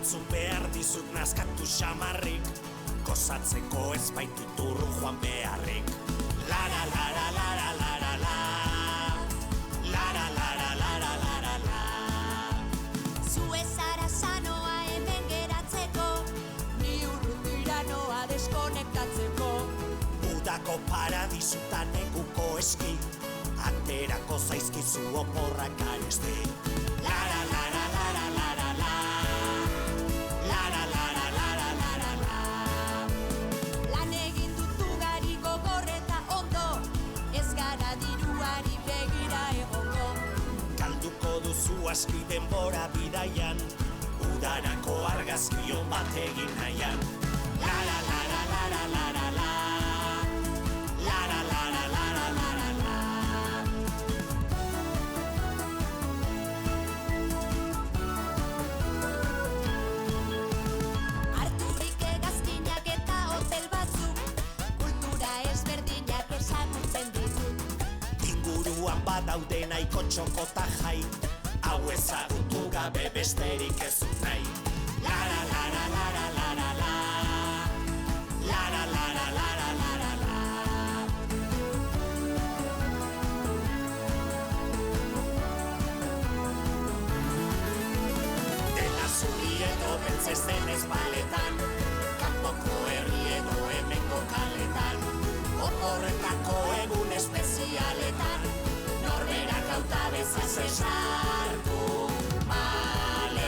Entzun behar dizut nazkatu xamarrik, gozatzeko ez baitut urru joan beharrik. Lara, lara, lara, lara, la. Lara, lara, lara, lara, la. Zu ez zara sanoa hemen geratzeko, ni urrutira noa deskonektatzeko. Udako paradisutan neguko eski, aterako zaizkizu oporrak aresti. Lara, lara, lara, lara, la. Lara, lara, lara, lara, la. Lan egin dut ugari gogor eta ondo, ez gara diruari begira egongo. Galduko duzu aski denbora bidaian, udarako argazkion bat egin nahian. Lara, lara, lara, lara, la. Lara, lara, lara, lara, la. Arturik hegazkinak eta hotel batzuk, kultura ezberdinak ezagutzen ditut. Inguruan badaude nahiko txoko ta jai, hau ezagutu gabe besterik ez dut nahi. Lara, lara, lara, lara, la. Lara, lara, lara, lara, la. Dela zuri edo beltzez denez baletan, kanpoko herri edo hemengo kaletan, oporretako egun espezialetan, norberak hauta bezaz esartu maletan.